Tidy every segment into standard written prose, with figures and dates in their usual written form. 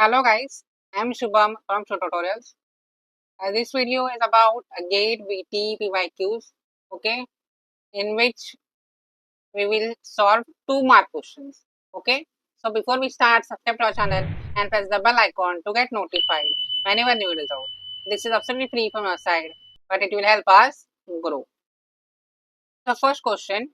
Hello guys, I'm Shubham from Tutorials. This video is about GATE, BT, PYQs, okay, in which we will solve 2 mark questions, okay. So before we start, subscribe to our channel and press the bell icon to get notified whenever new video is out. This is absolutely free from our side, but it will help us grow. The first question,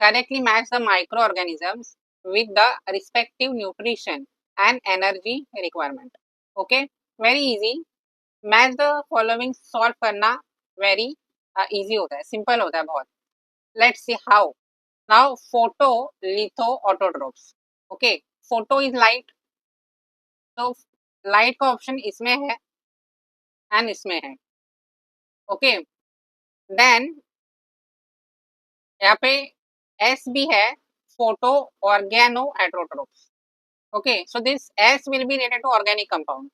correctly match the microorganisms with the respective nutrition and energy requirement, okay. Very easy. Match the following solve करना very easy होता है, simple होता है बहुत. Let's see how. Now photo litho autotrophs. Okay, photo is light, तो light का option इसमें है एंड इसमें है. ओके, देन यहाँ पे एस भी है, photo organo heterotrophs. Okay, so this S will be related to organic compound,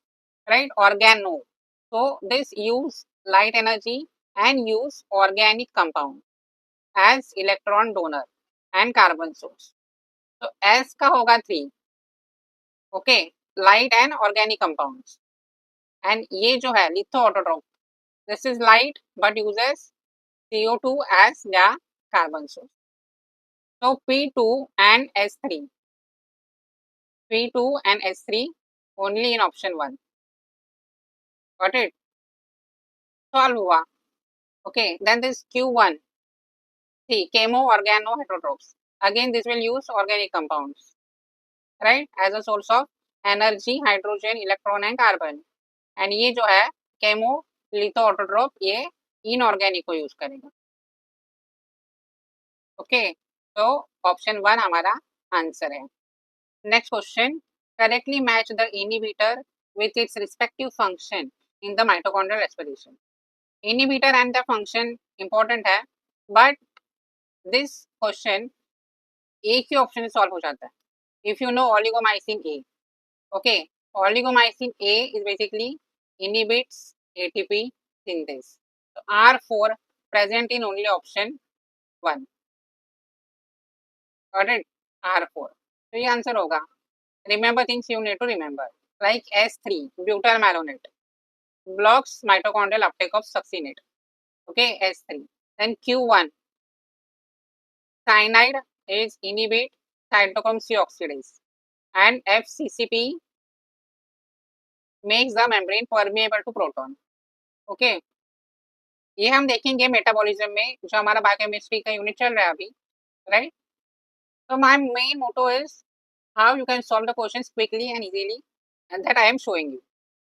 right? Organo. So this use light energy and use organic compound as electron donor and carbon source. So S का होगा 3. Okay, light and organic compounds. And ये जो है litho autotrope, this is light but uses CO2 as the carbon source. So P2 and S3. P2 and S3 only in option 1. Got it? Solve हुआ. Okay, then this Q1. See, chemo organo heterotrophs. Again, this will use organic compounds, right, as a source of energy, hydrogen, electron and carbon. And ये जो है chemo litho autotroph, ये inorganic को use करेगा. Okay, तो option 1 हमारा answer है. Next question, correctly match the inhibitor with its respective function in the mitochondrial respiration. Inhibitor and the function important है, but this question एक ही ऑप्शन से solve हो जाता है. If you know oligomycin A. Okay, oligomycin A is basically inhibits ATP synthesis. तो R4 present in only option 1. Got it? R4. तो ये answer होगा. Remember things you need to remember. Like S3, butyl malonate, blocks mitochondrial uptake of succinate. Okay, S3. Then Q1, cyanide is inhibit cytochrome C oxidase, and FCCP makes the membrane permeable to proton. Okay, ये हम देखेंगे metabolism में, जो हमारा biochemistry का unit चल रहा है अभी, right? So my main motto is how you can solve the questions quickly and easily, and that I am showing you.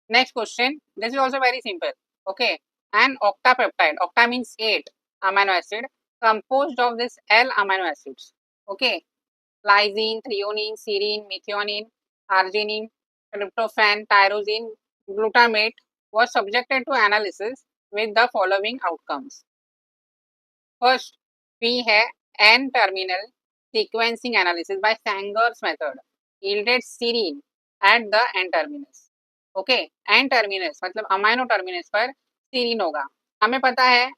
Next question, this is also very simple. Okay, an octapeptide, octa means 8 amino acid, composed of this L amino acids. Okay, lysine, threonine, serine, methionine, arginine, tryptophan, tyrosine, glutamate was subjected to analysis with the following outcomes. First, we have N-terminal sequencing analysis by Sanger's method yielded serine at the N-terminus. Okay, N-terminus मतलब amino terminus पर serine होगा. हमें पता है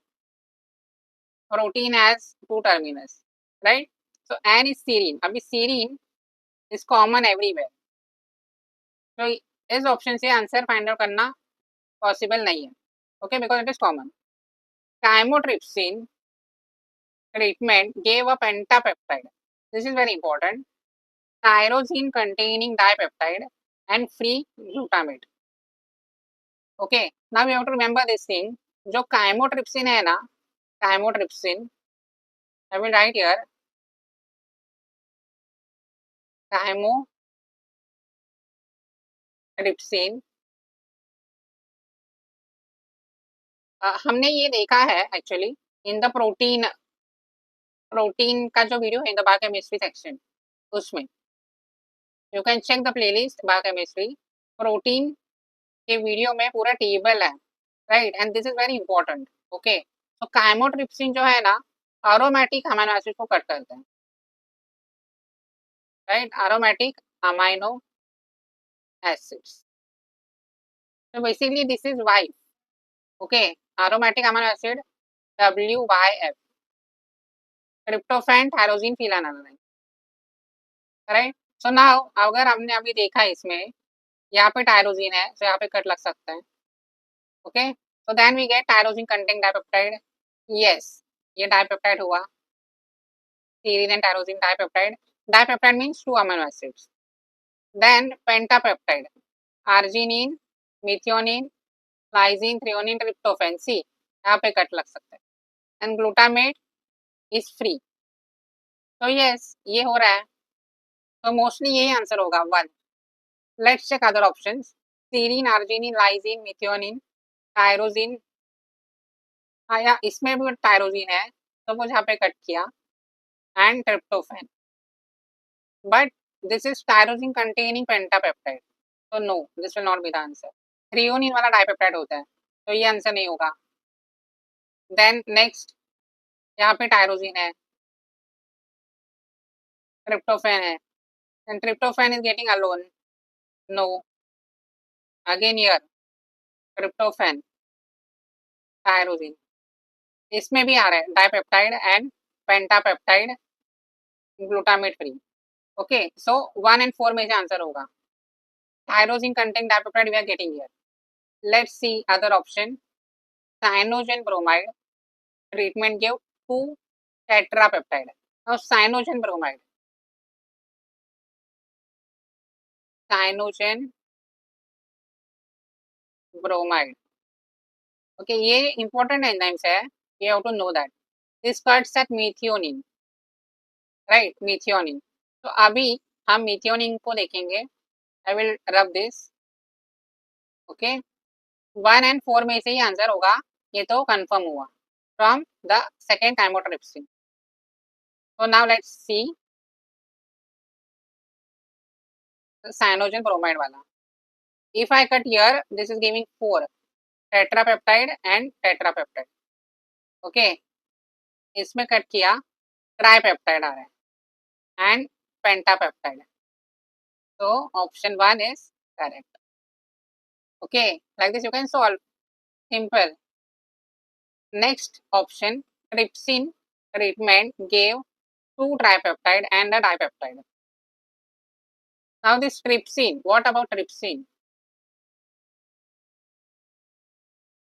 protein has 2 terminus, right? So N is serine. अभी serine is common everywhere. तो इस option से आंसर फाइंड आउट करना पॉसिबल नहीं है. Okay, because it is common. Chymotrypsin treatment gave a pentapeptide. This is very important. Tyrosine containing dipeptide and free glutamate. Okay, now we have to remember this thing. जो chymotrypsin है ना, chymotrypsin, I will write here, chymotrypsin. हमने ये देखा है actually in the protein का जो video है इन द बायोकेमिस्ट्री सेक्शन, उसमें you can check the playlist biochemistry. Protein के वीडियो में पूरा टेबल है, right? And this is very important. Okay, तो काइमोट्रिप्सिन जो है ना, एरोमेटिक अमीनो एसिड को कट करते हैं, राइट? Aromatic amino acids. तो basically this is Y. Okay, aromatic amino acid WYF, tryptophan, tyrosine, phenylalanine, right? So now अगर हमने अभी देखा इसमें यहाँ पे टायरोसिन है, तो यहाँ पे कट लग सकता है. Okay, so then we get tyrosine containing dipeptide. Yes, ये dipeptide हुआ, serine and tyrosine dipeptide. Dipeptide means 2 amino acids. Then pentapeptide, arginine, methionine, lysine, threonine, tryptophan. See, यहाँ पे कट लग सकता है. And glutamate is free. So yes, ये हो रहा है. तो मोस्टली यही आंसर होगा 1. Let's check other options. serine, arginine, lysine, methionine, tyrosine. हाँ, या इसमें भी टायरोसिन है, तो वो यहाँ पे कट किया. And tryptophan, but this is tyrosine containing pentapeptide, so no, this will not be the answer. Threonine वाला डाइपेप्टाइड होता है, तो ये आंसर नहीं होगा. देन नेक्स्ट, यहाँ पे टायरोसिन है, ट्रिप्टोफैन है, and tryptophan is getting alone, no. Again here tryptophan, tyrosine, इसमें भी आ रहा है dipeptide and pentapeptide, glutamate free. Okay, so 1 and 4 में से आंसर होगा. Tyrosine containing dipeptide we are getting here. Let's see other option. Cyanogen bromide treatment gave 2 tetrapeptide. Now cyanogen bromide, okay, ये important enzymes है, you have to know that. This cuts at methionine, right? Methionine. तो अभी हम methionine को देखेंगे. I will rub this. Okay, 1 and 4 में से ही answer होगा, ये तो कंफर्म हुआ from the second chymotrypsin. So now let's see the cyanogen bromide वाला. If I cut here, this is giving 4 tetrapeptide and tetrapeptide. Okay, इसमें कट किया, tripeptide आ रहा है and पेंटापेप्टाइड. So option 1 is correct. Okay, like this you can solve. Simple. Next option, trypsin treatment gave 2 tripeptide and a dipeptide. Now this trypsin, what about trypsin?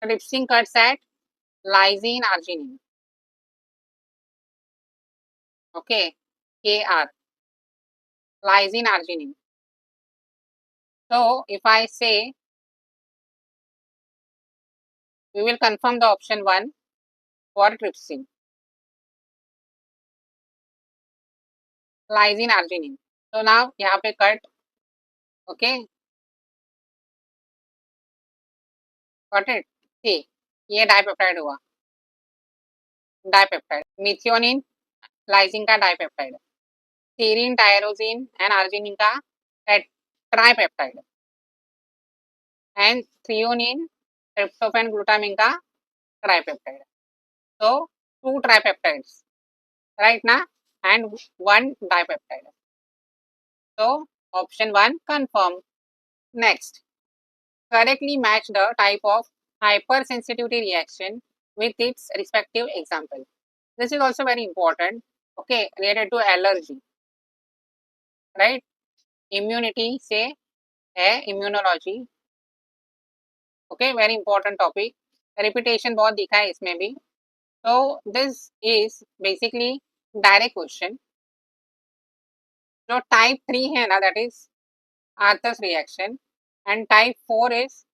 Trypsin cuts at lysine arginine. Okay, KR, lysine arginine. So if I say, we will confirm the option 1 for trypsin, lysine arginine. So now यहाँ पे cut. Okay, got it. See, ये dipeptide हुआ, dipeptide methionine lysine का dipeptide, serine tyrosine and arginine का tripeptide, and threonine tryptophan glutamine का tripeptide. so 2 tripeptides right now and 1 dipeptide. So option 1 confirm. Next, correctly match the type of hypersensitivity reaction with its respective example. This is also very important. Okay, related to allergy, right? Immunity से है, immunology. Okay, very important topic. Repetition बहुत दिखा है इसमें भी. So this is basically direct question. जो type 3 है ना, that is Arthur's reaction, and type 4 is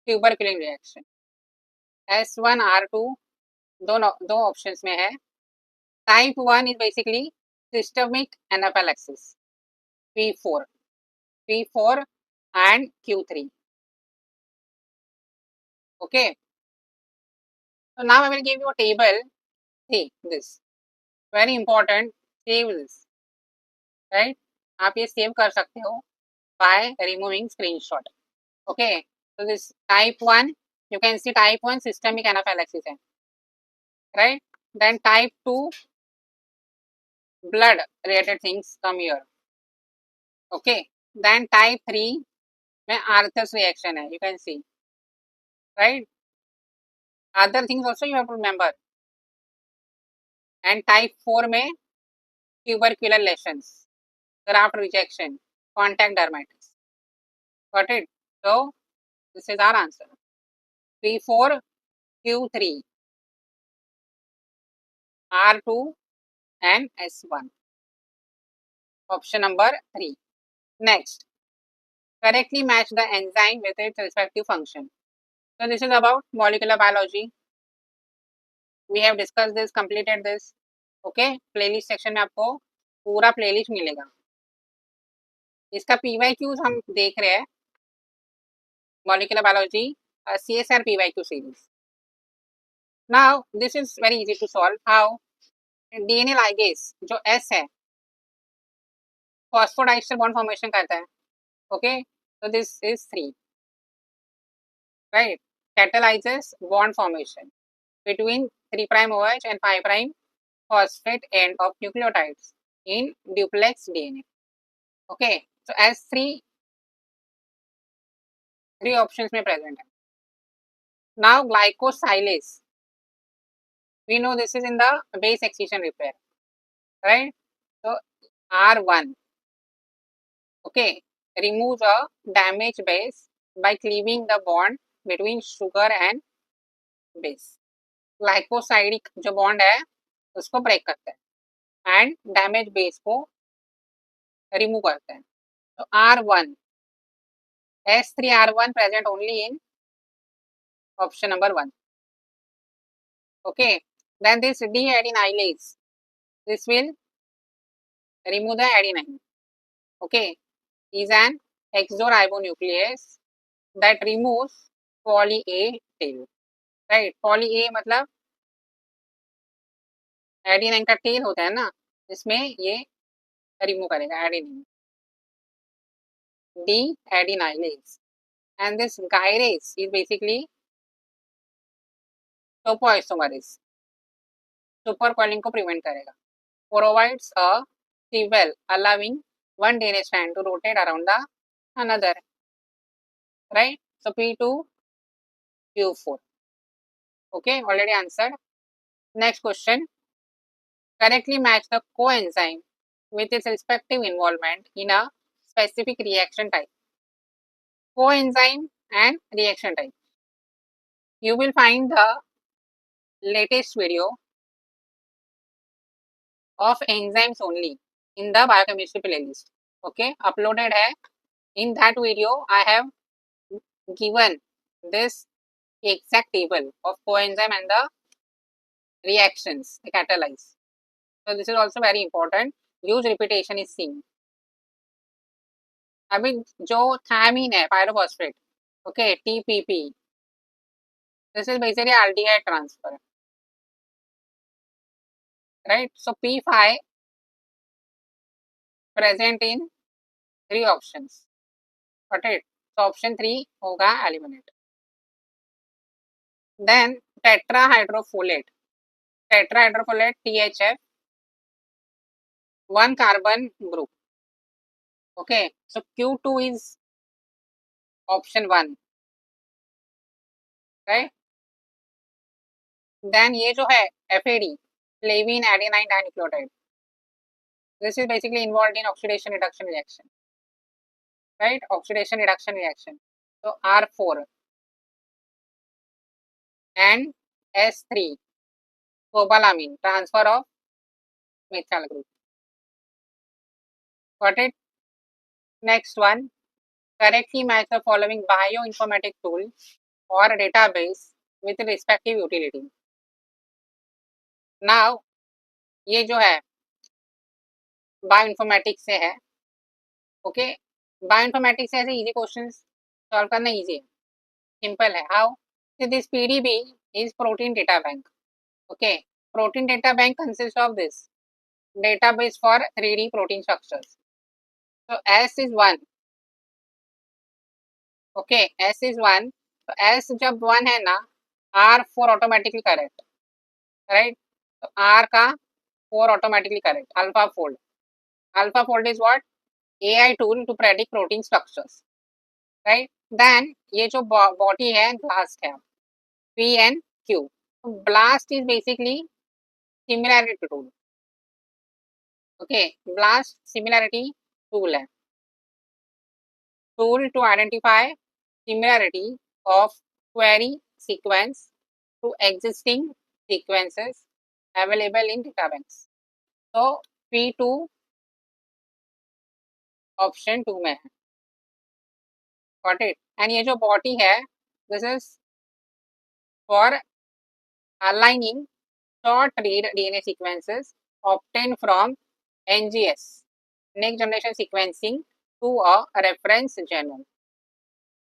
tuberculin reaction. S1 R2 दो ऑप्शंस में है. Type 1 is basically systemic anaphylaxis, P4 and Q3. Okay, so now I will give you a table. See this, very important. Save this, right? आप ये save कर सकते हो by removing screenshot. Okay, so this type 1, you can see type 1 systemic anaphylaxis है, right? Then type 2 blood related things come here. Okay, then type 3 में Arthur's reaction है, you can see, right? Other things also you have to remember. And type 4 में tubercular lesions. graft rejection, contact dermatitis. Got it? So this is our answer. P4Q3, R2 and S1. Option number 3. Next, correctly match the enzyme with its respective function. So this is about molecular biology. We have discussed this, completed this. Okay, playlist section में आपको पूरा playlist मिलेगा. इसका PYQs हम देख रहे हैं, molecular biology CSR PYQ series. Now this is very easy to solve. How? DNA ligase जो S है फॉस्फोडाइस्टर बॉन्ड फॉर्मेशन करता है. Okay, so this is 3, right? Catalyzes bond formation between 3' OH and 5' phosphate end of nucleotides in duplex DNA. Okay, so S3 3 options में present है. Now glycosylase, we know this is in the base excision repair, right? So R1, okay, removes a damaged base by cleaving the bond between sugar and base. Glycosidic जो bond है उसको break करता है and damage base को remove करता है. तो R1, S3R1 present only in option number 1. Okay, then this deadenylase, this will remove the adenine. Okay, is an hexoribonuclease that removes poly A tail, right? poly A मतलब adenine का tell होता है ना, इसमें ये रिमूव करेगा adenine. Deadenylase, and this gyrase is basically topoisomerase, super calling को prevent करेगा. Provides a C-well allowing one DNA strand to rotate around the another, right? So P2Q4. Okay, already answered. Next question, correctly match the coenzyme with its respective involvement in a specific reaction type. Coenzyme and reaction type. You will find the latest video of enzymes only in the biochemistry playlist. Okay, uploaded hai. In that video I have given this exact table of coenzyme and the reactions they catalyze. So this is also very important. Use repetition is seen. अभी जो thiamine है pyrophosphate, okay, TPP, this is basically aldehyde transfer, right? So P5 present in 3 options. Got it? So option 3 होगा eliminate. Then tetrahydrofolate, THF, 1 carbon group. Okay, so Q2 is option 1, right? Then ये जो है FAD, flavine adenine dinucleotide, this is basically involved in oxidation reduction reaction, right? Oxidation reduction reaction. So R4 and S3, cobalamin, transfer of methyl group. Got it? Next one, correctly match the following bioinformatic tool or database with respective utility. Now ये जो है bioinformatics से है. Okay, bioinformatics से ऐसे easy questions solve करना easy है, simple है. How? This PDB is protein data bank. Okay, protein data bank consists of this database for 3D protein structures. So S is 1. Okay, S is 1. तो S जब 1 है ना, R4 automatically correct, right? तो R का 4 automatically correct. Alpha fold, alpha fold is what? AI tool to predict protein structures, right? Then ये जो body है blast है, PNQ. Blast is basically similarity tool. Okay, blast similarity tool है, tool to identify similarity of query sequence to existing sequences available in database. तो P2 option 2 में है, got it. And ये जो बॉडी है, this is for aligning short read DNA sequences obtained from NGS, next generation sequencing, to a reference genome.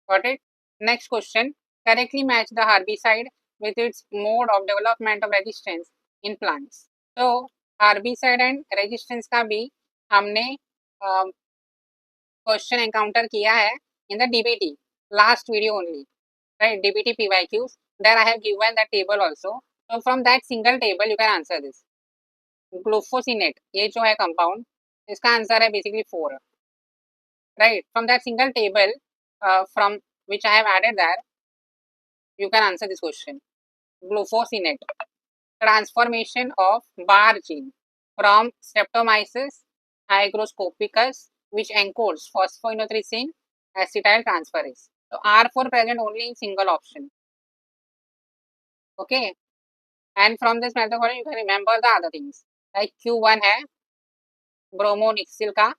Got it? Next question. Correctly match the herbicide with its mode of development of resistance in plants. तो herbicide and resistance का भी हमने question encounter किया है in the DBT last video only, right? DBT PYQs. There I have given that table also. So from that single table you can answer this. Glufosinate, ये जो है compound, इसका answer है basically 4, right? From that single table from which I have added there, you can answer this question. Glufosinate, transformation of bar gene from Streptomyces hygroscopicus, which encodes phosphoinositide acetyl transferase. So R4 present only in single option. Okay, and from this methodology you can remember the other things like Q1 है ब्रोमोनिक्सिल का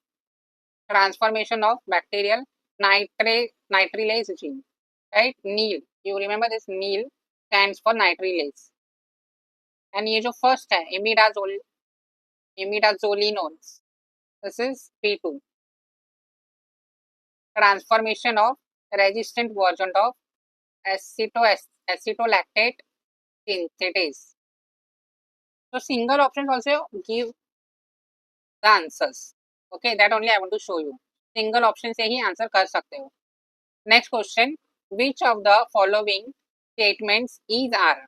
transformation of bacterial nitrilase gene, right? Neil, you remember this, Neil stands for nitrilase. And ये जो first है imidazolinones, this is P2, transformation of resistant version of acetolactate synthetase. So single options also give the answers. Okay, that only I want to show you. Single option से ही answer कर सकते हो. Next question, which of the following statements is are?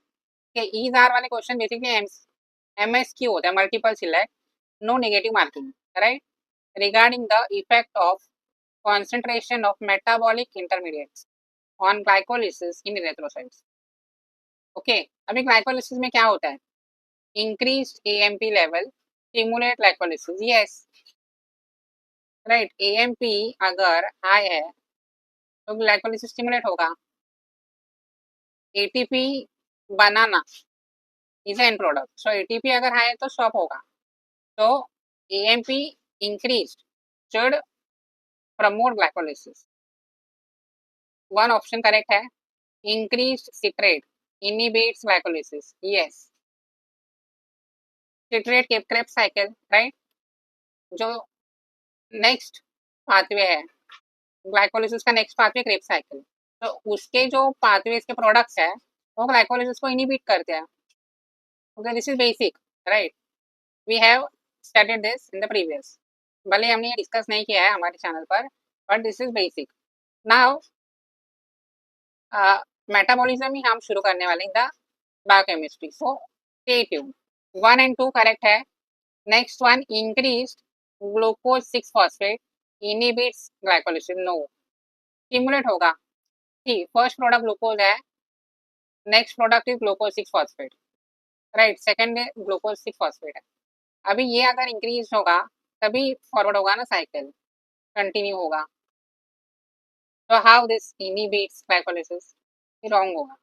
Okay, is are वाले question basically MSQ होता है, multiple select, no negative marking, right? Regarding the effect of concentration of metabolic intermediates on glycolysis in erythrocytes. Okay, अभी glycolysis में क्या होता है? Increased AMP level stimulate glycolysis. Yes, right? AMP अगर high है तो ग्लाइकोलिसिस स्टिमुलेट होगा. ATP बनाना is end product, so ATP अगर हाई है तो स्टॉप होगा. तो AMP increase should promote glycolysis. One option correct है. Increase citrate inhibits glycolysis. Yes, citrate Krebs cycle, right? जो नेक्स्ट पाथवे है ग्लाइकोलिसिस का, नेक्स्ट पाथवे क्रेब्स साइकिल, तो उसके जो पाथवेज के प्रोडक्ट्स है वो ग्लाइकोलिसिस को इनहिबिट करते हैं. Okay, this is basic, right? We have studied this in the previous, भले हमने ये डिस्कस नहीं किया है हमारे चैनल पर, but this is basic. Now metabolism ही हम शुरू करने वाले in the biochemistry, so stay tuned. 1 and 2 correct है. Next one, increased glucose 6 phosphate inhibits glycolysis. No, stimulate होगा. सी, फर्स्ट प्रोडक्ट ग्लूकोज है, next product is glucose 6 phosphate, right? Second glucose 6 phosphate है. अभी ये अगर इंक्रीज होगा तभी forward होगा ना, साइकिल कंटिन्यू होगा. तो how this inhibits glycolysis? Wrong होगा.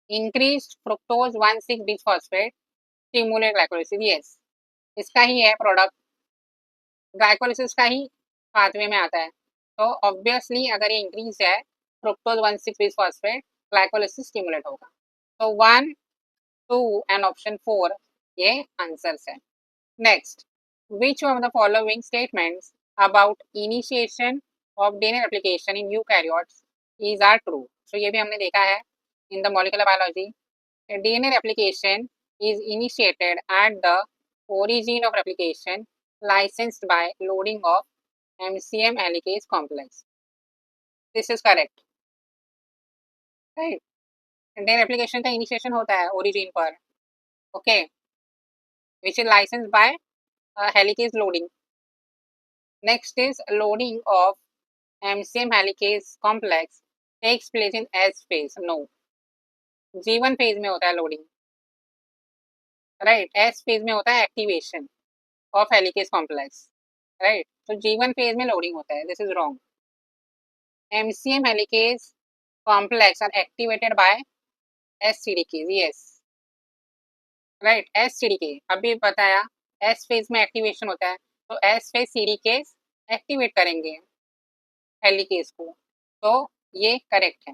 Increased fructose 1,6 bisphosphate stimulate glycolysis. Yes, इसका ही है प्रोडक्ट, ग्लाइकोलिसिस का ही पाथवे में आता है. तो ऑब्वियसली अगर ये इंक्रीज है फ्रुक्टोज 1,6 बिसफॉस्फेट, ग्लाइकोलिसिस स्टिमुलेट होगा. तो 1, 2 एंड ऑप्शन 4 ये आंसर्स है. Next, which of the following statements about initiation of DNA replication in eukaryotes is are true? So ये भी हमने देखा है in the molecular biology. DNA replication is initiated at the origin of replication licensed by loading of MCM helicase complex. This is correct, right? DNA replication का initiation होता है origin पर, okay, which is licensed by helicase loading. Next is loading of MCM helicase complex takes place in S phase. No, G1 phase में होता है loading, right? S phase में होता है activation of helicase complex. Right, तो G1 phase में loading होता है, this is wrong. MCM helicase complex are activated by SCDKs, yes right. SCDK अभी बताया, S फेज में एक्टिवेशन होता है, तो S फेज CDKs एक्टिवेट करेंगे हेलिकेज को, तो ये करेक्ट है.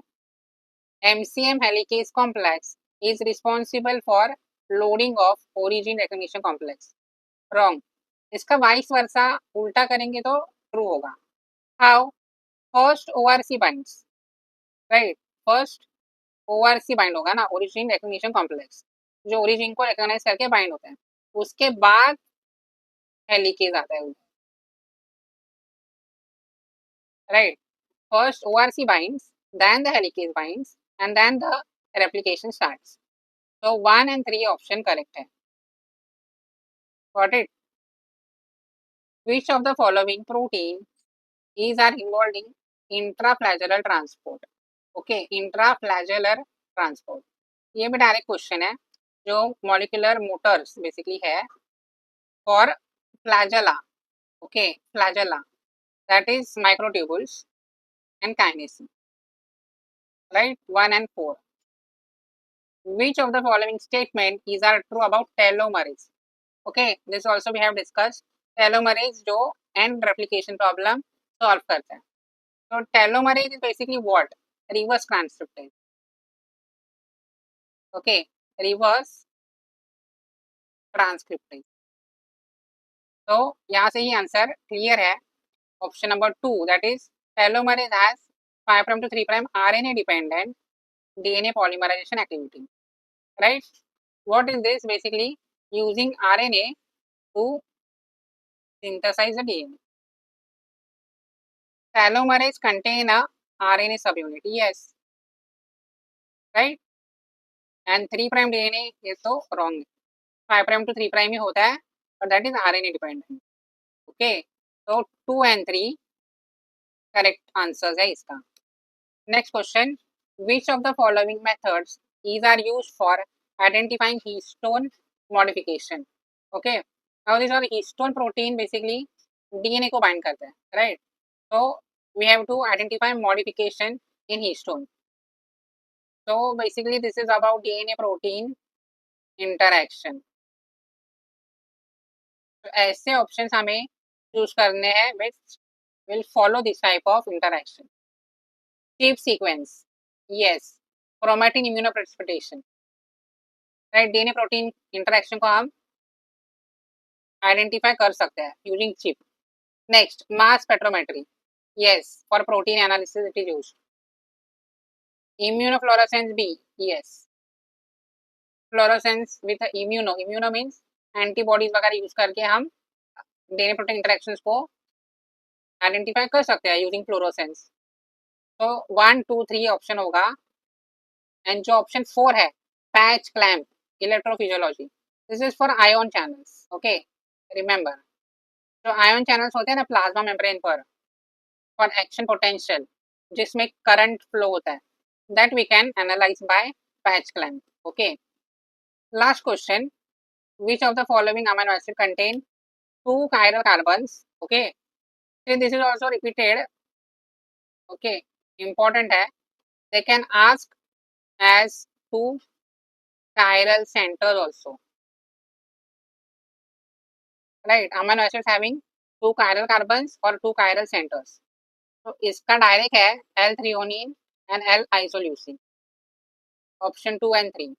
MCM helicase complex is responsible for loading of origin recognition complex. Wrong. इसका वाइस वर्सा उल्टा करेंगे तो ट्रू होगा. How? First ORC binds. Right. First ORC bind होगा ना, origin recognition complex, जो origin को recognize करके bind होता है. उसके बाद helicase आता है. Right. First ORC binds, then the helicase binds, and then the replication starts. So 1 and 3 option correct है. Got it? Which of the following proteins are involved in intraflagellar transport? Okay, intraflagellar transport. ये भी direct question है, जो molecular Motors basically है for flagella. Okay, flagella that is microtubules and kinesin. Right, 1 and 4. Which of the following statement is are true about telomerase? Okay, this also we have discussed. Telomerase जो end replication problem solve करता है. So telomerase is basically what? Reverse transcriptase. Okay, reverse transcriptase. तो यहाँ से ही answer clear है. Option number 2, that is telomerase has 5' to 3' RNA dependent DNA polymerization activity. Right? What is this? Basically using RNA to synthesize the DNA. Telomerase contain a RNA subunit. Yes. Right? And 3' DNA is so wrong. 5' to 3' ही होता है, but that is RNA dependent. Okay. So 2 and 3 correct answers है इसका. Next question. Which of the following methods are used for identifying histone modification? Okay. Now these are histone protein basically DNA को bind करता है, right? So we have to identify modification in histone. So basically this is about DNA protein interaction. तो ऐसे options हमें choose करने हैं which will follow this type of interaction. Shape sequence, yes. Chromatin immunoprecipitation, right? DNA protein interaction को हम identify कर सकते हैं using chip. Next, mass spectrometry, yes. For protein analysis it is used. Immunofluorescence B, yes. Fluorescence with immuno means antibodies वगैरह use करके हम DNA protein interactions को identify कर सकते हैं यूजिंग फ्लोरोसेंस. तो 1, 2, 3 ऑप्शन होगा. एंड जो ऑप्शन 4 है, patch clamp electrophysiology, this is for ion channels. Okay, remember जो आयोन चैनल्स होते हैं ना प्लाज्मा मेम्ब्रेन पर फॉर एक्शन पोटेंशियल, जिसमें करंट फ्लो होता है, that we can analyze by patch clamp. Okay, last question. Which of the following amino acid contain 2 chiral carbons? Okay, so this is also repeated. Okay, important है. They can ask as 2 chiral centers also. Right, amino acids having 2 chiral carbons or 2 chiral centers. तो इसका direct है L-threonine and L-isoleucine. Option 2 and 3.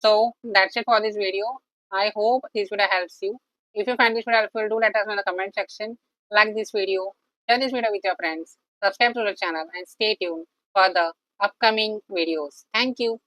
So that's it for this video. I hope this video helps you. If you find this video helpful, do let us know in the comment section. Like this video, share this video with your friends, subscribe to the channel and stay tuned for the upcoming videos. Thank you.